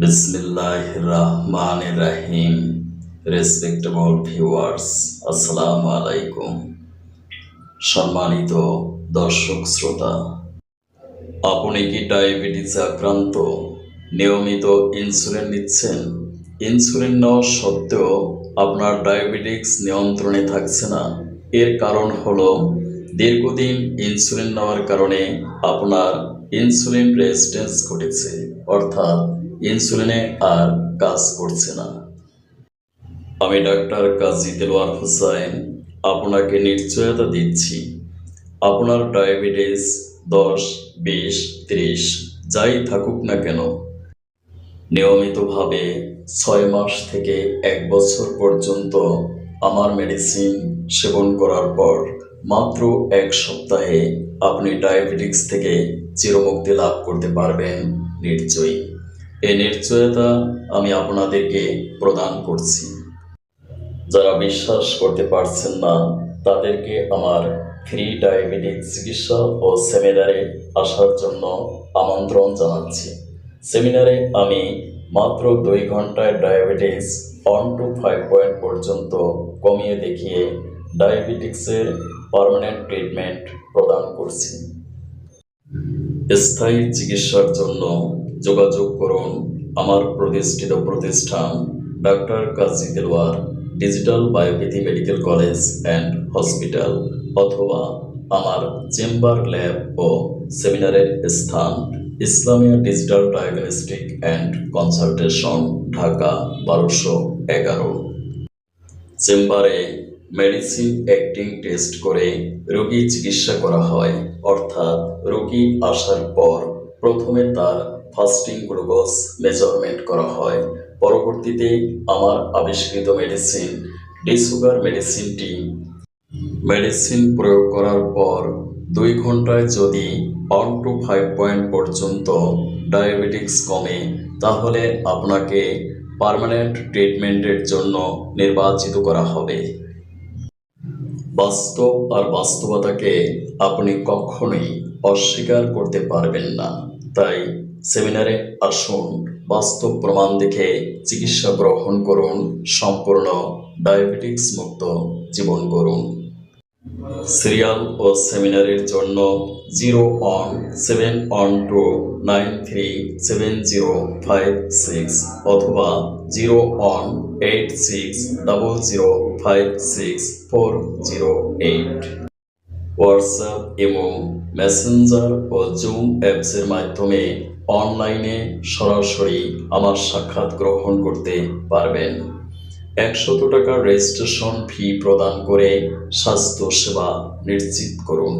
বিসমিল্লাহির রহমানির রহিম। Respectable viewers, আসসালামু আলাইকুম। সম্মানিত দর্শক শ্রোতা, আপনি কি ডায়াবেটিস আক্রান্ত? নিয়মিত ইনসুলিন নিচ্ছেন? ইনসুলিন নেওয়া সত্ত্বেও আপনার ডায়াবেটিস নিয়ন্ত্রণে থাকছে না। এর কারণ হলো দীর্ঘদিন ইনসুলিন নেওয়ার কারণে আপনার ইনসুলিন রেজিস্ট্যান্স ঘটেছে, অর্থাৎ ইনসুলিনে আর কাজ করছে না। আমি ডাক্তার কাজী দেলোয়ার হোসেন আপনাকে নিশ্চয়তা দিচ্ছি, আপনার ডায়াবেটিস 10, 20, 30 যাই থাকুক না কেন, নিয়মিতভাবে 6 মাস থেকে 1 বছর পর্যন্ত আমার মেডিসিন সেবন করার পর মাত্র 1 সপ্তাহে আপনি ডায়াবেটিস থেকে চিরমুক্তি লাভ করতে পারবেন নিশ্চয়ই। এই নিশ্চয়তা আমি আপনাদেরকে প্রদান করছি। যারা বিশ্বাস করতে পারছেন না তাদেরকে আমার ফ্রি ডায়াবেটিস চিকিৎসা ও সেমিনারে আসার জন্য আমন্ত্রণ জানাচ্ছি। সেমিনারে আমি মাত্র 2 ঘন্টায় ডায়াবেটিস 1 to 5 পয়েন্ট পর্যন্ত কমিয়ে দেখিয়ে ডায়াবেটিক্সের পার্মানেন্ট ট্রিটমেন্ট প্রদান করছি। স্থায়ী চিকিৎসার জন্য যোগাযোগ করুন আমার প্রতিষ্ঠিত প্রতিষ্ঠান doctor Kazi Delwar digital biopathy medical college and hospital, অথবা আমার চেম্বার, ল্যাব ও সেমিনারের স্থান Islamia digital diagnostic and consultation, Dhaka 1211। চেম্বারে মেডিসিন অ্যাক্টিং টেস্ট করে রোগী চিকিৎসা করা হয়, অর্থাৎ রোগী আসার পর প্রথমে তার ফাস্টিং গ্লুকোজ মেজারমেন্ট করা হয়। পরবর্তীতে আমার আবিষ্কৃত মেডিসিন ডিসুগার মেডিসিন প্রয়োগ করার পর 2 ঘন্টায় যদি 1 to 5 পয়েন্ট পর্যন্ত ডায়াবেটিক্স কমে, তাহলে আপনাকে পার্মানেন্ট ট্রিটমেন্টের জন্য নির্বাচিত করা হবে। বাস্তব আর বাস্তবতাকে আপনি কখনোই অস্বীকার করতে পারবেন না। তাই সেমিনারে আসুন, বাস্তব প্রমাণ দেখে চিকিৎসা গ্রহণ করুন, সম্পূর্ণ ডায়াবেটিক্স মুক্ত জীবন করুন। সিরিয়াল ও সেমিনারের জন্য 0171293705 অথবা 018600564008। হোয়াটসঅ্যাপ, ইমো, মেসেঞ্জার ও জুম অ্যাপসের মাধ্যমে অনলাইনে সরাসরি আমার সাক্ষাৎ গ্রহণ করতে পারবেন। 100 টাকা রেজিস্ট্রেশন ফি প্রদান করে স্বাস্থ্য সেবা নিশ্চিত করুন।